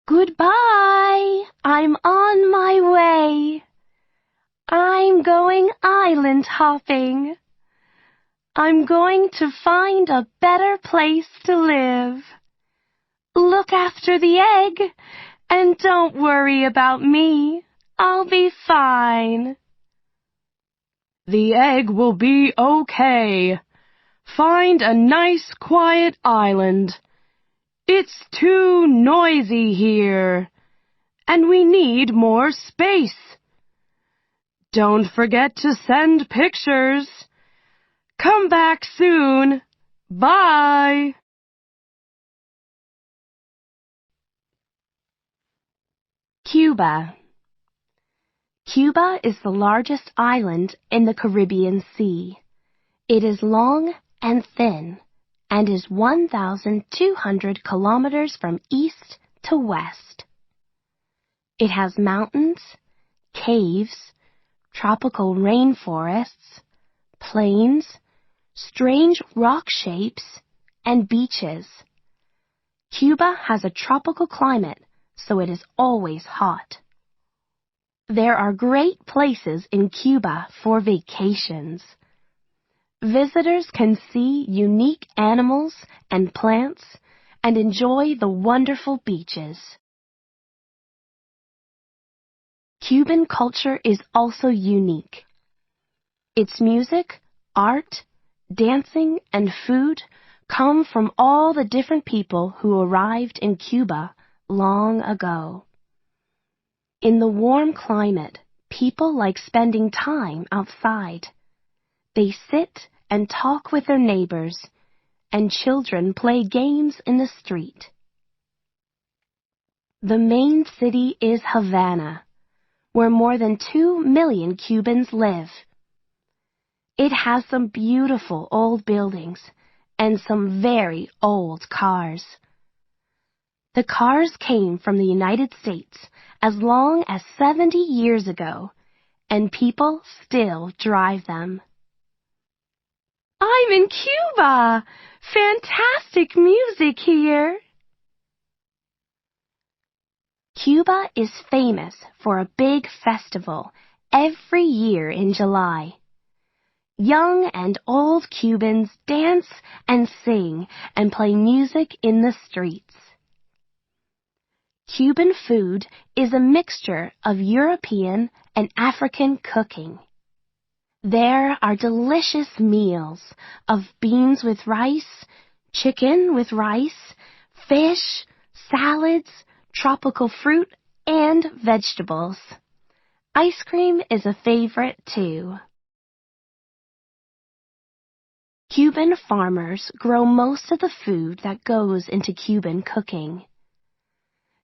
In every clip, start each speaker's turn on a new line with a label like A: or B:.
A: Goodbye, I'm on my way. I'm going island hopping. I'm going to find a better place to live. Look after the egg, and don't worry about me. I'll be fine.
B: The egg will be okay. Find a nice quiet island. It's too noisy here, and we need more space. Don't forget to send pictures. Come back soon. Bye.
A: Cuba. Cuba is the largest island in the Caribbean Sea. It is long and thin and is 1,200 kilometers from east to west. It has mountains, caves, tropical rainforests, plains, strange rock shapes, and beaches. Cuba has a tropical climate, so it is always hot. There are great places in Cuba for vacations. Visitors can see unique animals and plants and enjoy the wonderful beaches. Cuban culture is also unique. Its music, art, dancing, and food come from all the different people who arrived in Cuba long ago. In the warm climate, people like spending time outside. They sit and talk with their neighbors, and children play games in the street. The main city is Havana, where more than 2 million Cubans live. It has some beautiful old buildings and some very old cars. The cars came from the United States as long as 70 years ago, and people still drive them. I'm in Cuba! Fantastic music here! Cuba is famous for a big festival every year in July. Young and old Cubans dance and sing and play music in the streets. Cuban food is a mixture of European and African cooking. There are delicious meals of beans with rice, chicken with rice, fish, salads, tropical fruit, and vegetables. Ice cream is a favorite too. Cuban farmers grow most of the food that goes into Cuban cooking.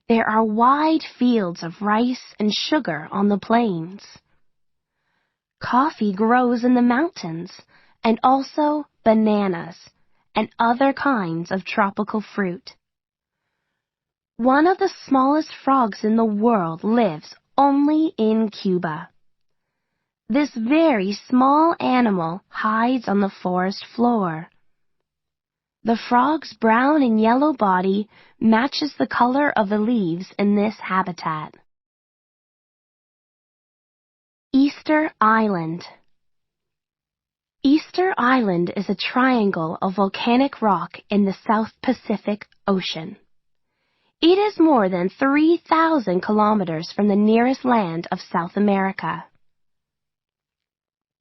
A: There are wide fields of rice and sugar on the plains. Coffee grows in the mountains, and also bananas and other kinds of tropical fruit. One of the smallest frogs in the world lives only in Cuba. This very small animal hides on the forest floor. The frog's brown and yellow body matches the color of the leaves in this habitat. Easter Island. Easter Island is a triangle of volcanic rock in the South Pacific Ocean. It is more than 3,000 kilometers from the nearest land of South America.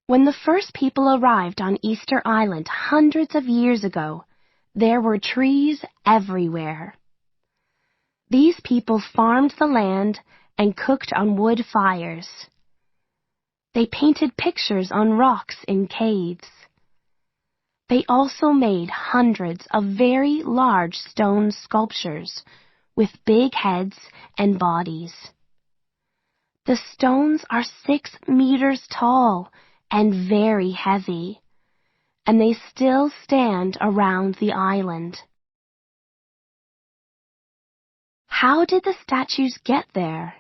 A: When the first people arrived on Easter Island hundreds of years ago, there were trees everywhere. These people farmed the land and cooked on wood fires. They painted pictures on rocks in caves. They also made hundreds of very large stone sculptures with big heads and bodies. The stones are 6 meters tall and very heavy, and they still stand around the island. How did the statues get there?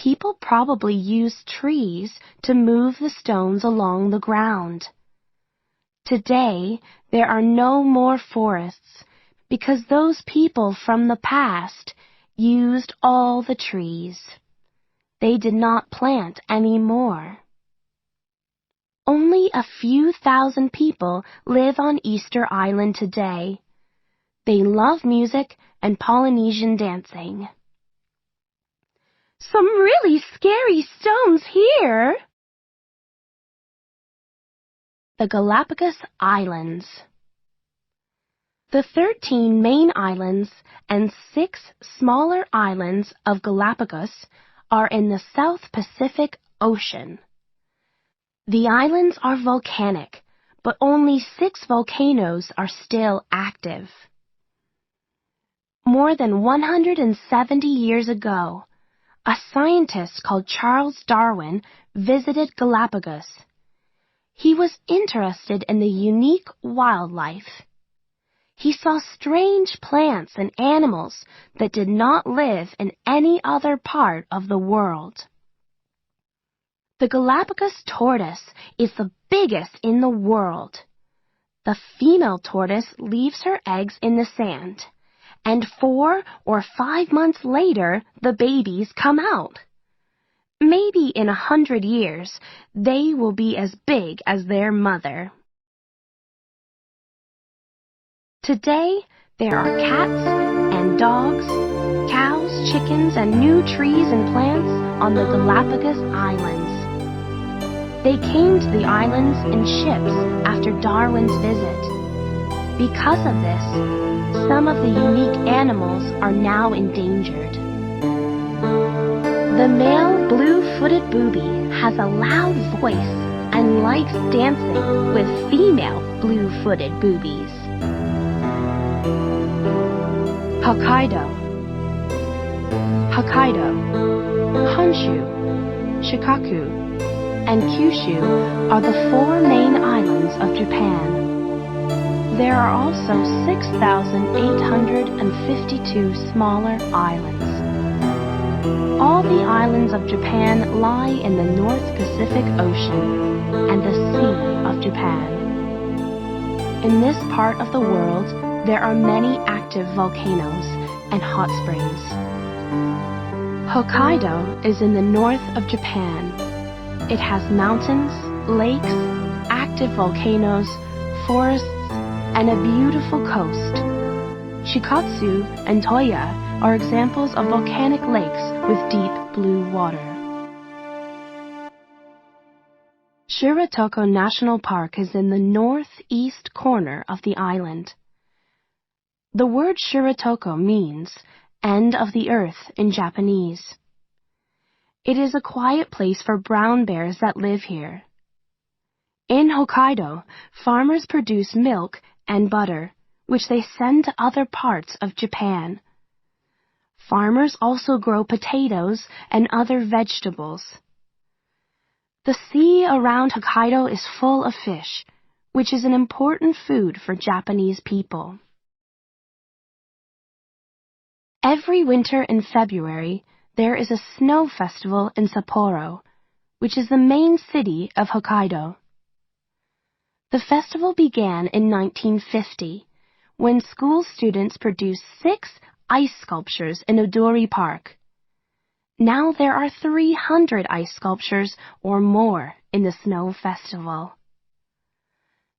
A: People probably used trees to move the stones along the ground. Today, there are no more forests because those people from the past used all the trees. They did not plant any more. Only a few thousand people live on Easter Island today. They love music and Polynesian dancing. Some really scary stones here. The Galapagos Islands. The 13 main islands and 6 smaller islands of Galapagos are in the South Pacific Ocean. The islands are volcanic, but only 6 volcanoes are still active. More than 170 years ago, a scientist called Charles Darwin visited Galapagos. He was interested in the unique wildlife. He saw strange plants and animals that did not live in any other part of the world. The Galapagos tortoise is the biggest in the world. The female tortoise leaves her eggs in the sand, and 4 or 5 months later, the babies come out. Maybe in 100 years, they will be as big as their mother. Today, there are cats and dogs, cows, chickens, and new trees and plants on the Galapagos Islands. They came to the islands in ships after Darwin's visit. Because of this, some of the unique animals are now endangered. The male blue-footed booby has a loud voice and likes dancing with female blue-footed boobies. Hokkaido, Honshu, Shikoku, and Kyushu are the 4 main islands of Japan. There are also 6,852 smaller islands. All the islands of Japan lie in the North Pacific Ocean and the Sea of Japan. In this part of the world, there are many active volcanoes and hot springs. Hokkaido is in the north of Japan. It has mountains, lakes, active volcanoes, forests, and a beautiful coast. Shikotsu and Toya are examples of volcanic lakes with deep blue water. Shiratoko National Park is in the northeast corner of the island. The word Shiratoko means end of the earth in Japanese. It is a quiet place for brown bears that live here. In Hokkaido, farmers produce milk and butter, which they send to other parts of Japan. Farmers also grow potatoes and other vegetables. The sea around Hokkaido is full of fish, which is an important food for Japanese people. Every winter in February, there is a snow festival in Sapporo, which is the main city of Hokkaido. The festival began in 1950, when school students produced 6 ice sculptures in Odori Park. Now there are 300 ice sculptures or more in the snow festival.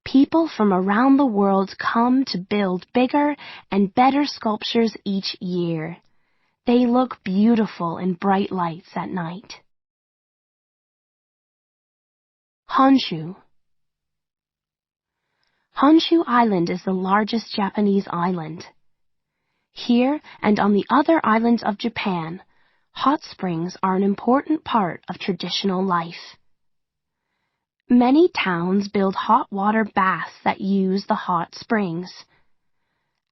A: People from around the world come to build bigger and better sculptures each year. They look beautiful in bright lights at night. Honshu. Honshu Island is the largest Japanese island. Here and on the other islands of Japan, hot springs are an important part of traditional life. Many towns build hot water baths that use the hot springs.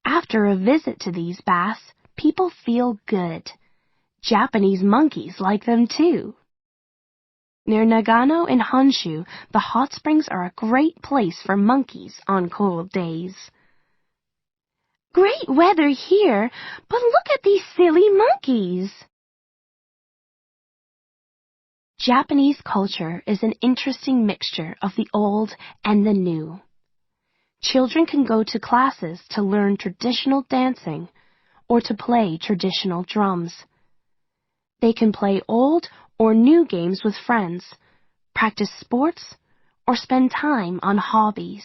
A: After a visit to these baths, people feel good. Japanese monkeys like them too. Near Nagano and Honshu, the hot springs are a great place for monkeys on cold days. Great weather here, but look at these silly monkeys. Japanese culture is an interesting mixture of the old and the new. Children can go to classes to learn traditional dancing, or to play traditional drums. They can play old or new games with friends, practice sports, or spend time on hobbies.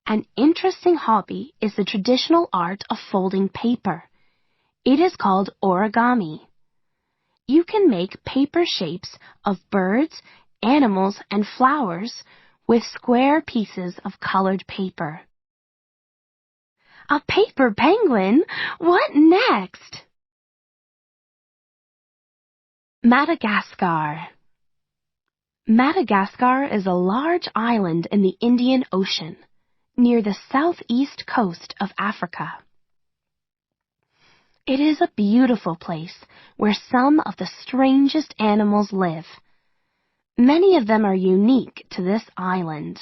A: An interesting hobby is the traditional art of folding paper. It is called origami. You can make paper shapes of birds, animals, and flowers with square pieces of colored paper. A paper penguin? What next? Madagascar. Madagascar is a large island in the Indian Ocean, near the southeast coast of Africa. It is a beautiful place where some of the strangest animals live. Many of them are unique to this island.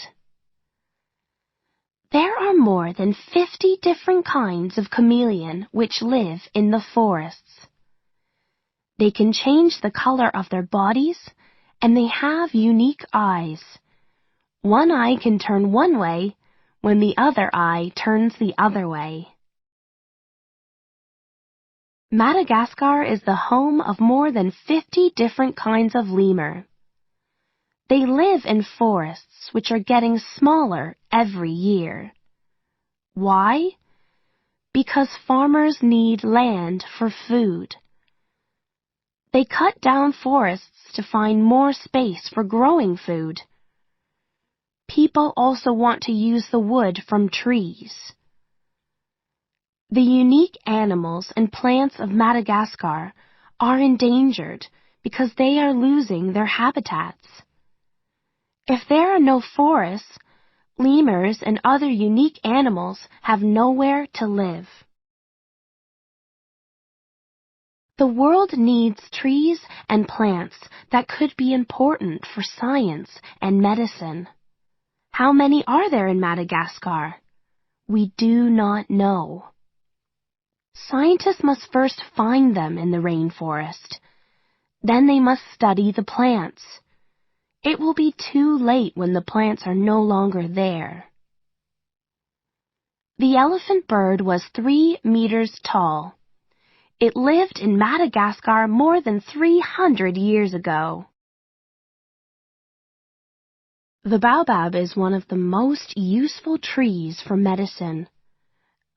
A: There are more than 50 different kinds of chameleon which live in the forests. They can change the color of their bodies, and they have unique eyes. One eye can turn one way when the other eye turns the other way. Madagascar is the home of more than 50 different kinds of lemur. They live in forests which are getting smaller every year. Why? Because farmers need land for food. They cut down forests to find more space for growing food. People also want to use the wood from trees. The unique animals and plants of Madagascar are endangered because they are losing their habitats. If there are no forests, lemurs and other unique animals have nowhere to live. The world needs trees and plants that could be important for science and medicine. How many are there in Madagascar? We do not know. Scientists must first find them in the rainforest. Then they must study the plants. It will be too late when the plants are no longer there. The elephant bird was 3 meters tall. It lived in Madagascar more than 300 years ago. The baobab is one of the most useful trees for medicine.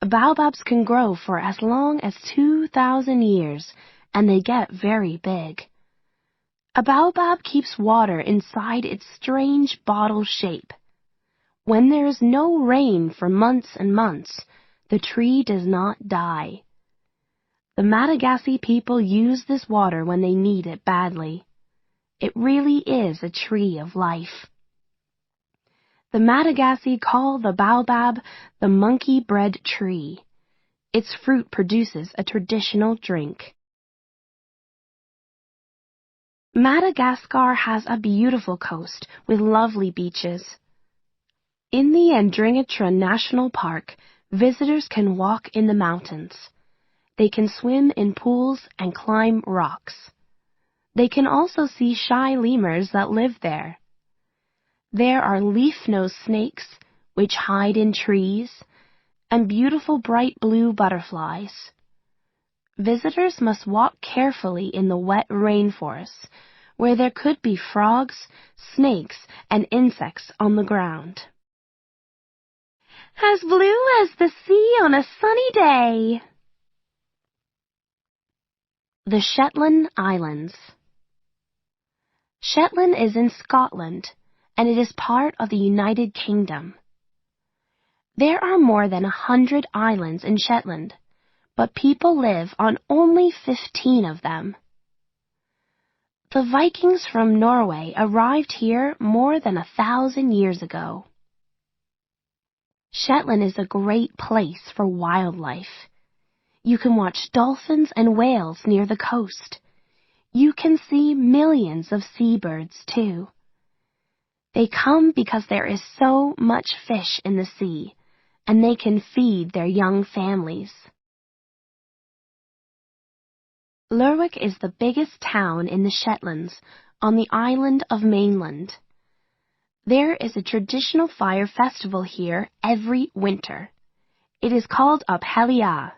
A: Baobabs can grow for as long as 2,000 years, and they get very big. A baobab keeps water inside its strange bottle shape. When there is no rain for months and months, the tree does not die. The Malagasy people use this water when they need it badly. It really is a tree of life. The Malagasy call the baobab the monkey bread tree. Its fruit produces a traditional drink. Madagascar has a beautiful coast with lovely beaches. In the Andringitra National Park, visitors can walk in the mountains. They can swim in pools and climb rocks. They can also see shy lemurs that live there. There are leaf-nosed snakes, which hide in trees, and beautiful bright blue butterflies. Visitors must walk carefully in the wet rainforests, where there could be frogs, snakes, and insects on the ground. As blue as the sea on a sunny day. The Shetland Islands. Shetland is in Scotland, and it is part of the United Kingdom. There are more than 100 islands in Shetland, but people live on only 15 of them. The Vikings from Norway arrived here more than 1,000 years ago. Shetland is a great place for wildlife. You can watch dolphins and whales near the coast. You can see millions of seabirds, too. They come because there is so much fish in the sea, and they can feed their young families. Lerwick is the biggest town in the Shetlands, on the island of Mainland. There is a traditional fire festival here every winter. It is called Up Helliah.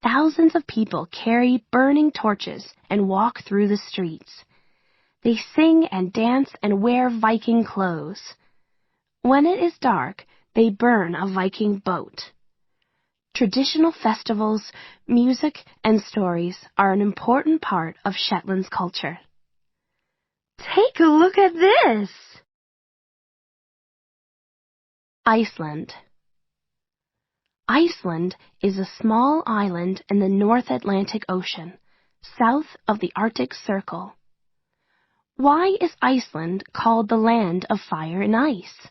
A: Thousands of people carry burning torches and walk through the streets. They sing and dance and wear Viking clothes. When it is dark, they burn a Viking boat. Traditional festivals, music, and stories are an important part of Shetland's culture. Take a look at this! Iceland. Iceland is a small island in the North Atlantic Ocean, south of the Arctic Circle. Why is Iceland called the land of fire and ice?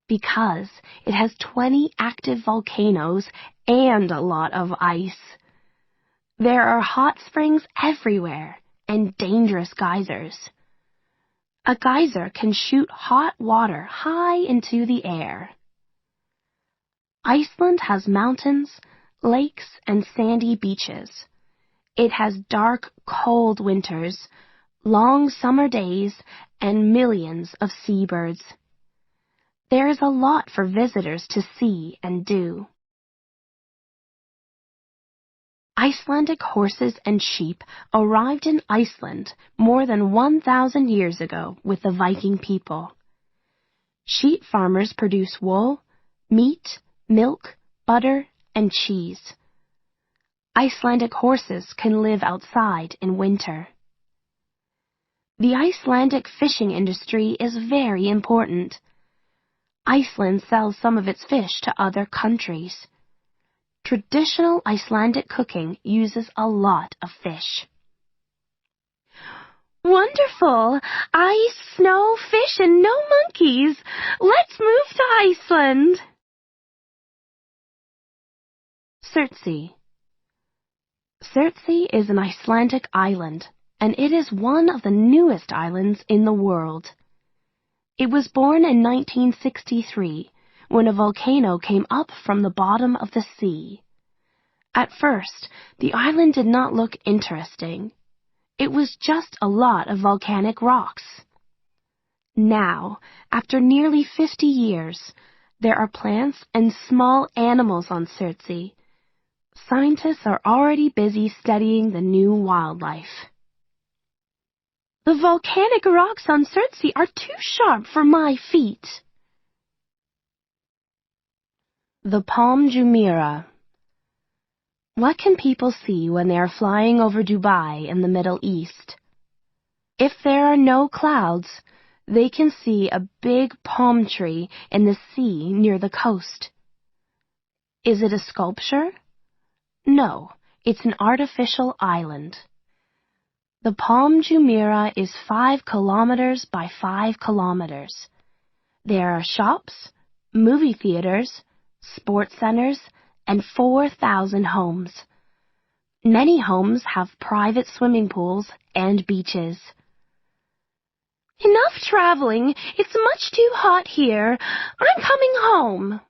A: Because it has 20 active volcanoes and a lot of ice. There are hot springs everywhere and dangerous geysers. A geyser can shoot hot water high into the air. Iceland has mountains, lakes, and sandy beaches. It has dark, cold winters, long summer days, and millions of seabirds. There is a lot for visitors to see and do. Icelandic horses and sheep arrived in Iceland more than 1,000 years ago with the Viking people. Sheep farmers produce wool, meat, milk, butter, and cheese. Icelandic horses can live outside in winter. The Icelandic fishing industry is very important. Iceland sells some of its fish to other countries. Traditional Icelandic cooking uses a lot of fish. Wonderful! Ice, snow, fish, and no monkeys! Let's move to Iceland! Surtsey. Surtsey is an Icelandic island, and it is one of the newest islands in the world. It was born in 1963, when a volcano came up from the bottom of the sea. At first, the island did not look interesting. It was just a lot of volcanic rocks. Now, after nearly 50 years, there are plants and small animals on Surtsey. Scientists are already busy studying the new wildlife. The volcanic rocks on Surtsey are too sharp for my feet. The Palm Jumeirah. What can people see when they are flying over Dubai in the Middle East? If there are no clouds, they can see a big palm tree in the sea near the coast. Is it a sculpture? No, it's an artificial island. The Palm Jumeirah is 5 kilometers by 5 kilometers. There are shops, movie theaters, sports centers, and 4,000 homes. Many homes have private swimming pools and beaches. Enough traveling. It's much too hot here. I'm coming home.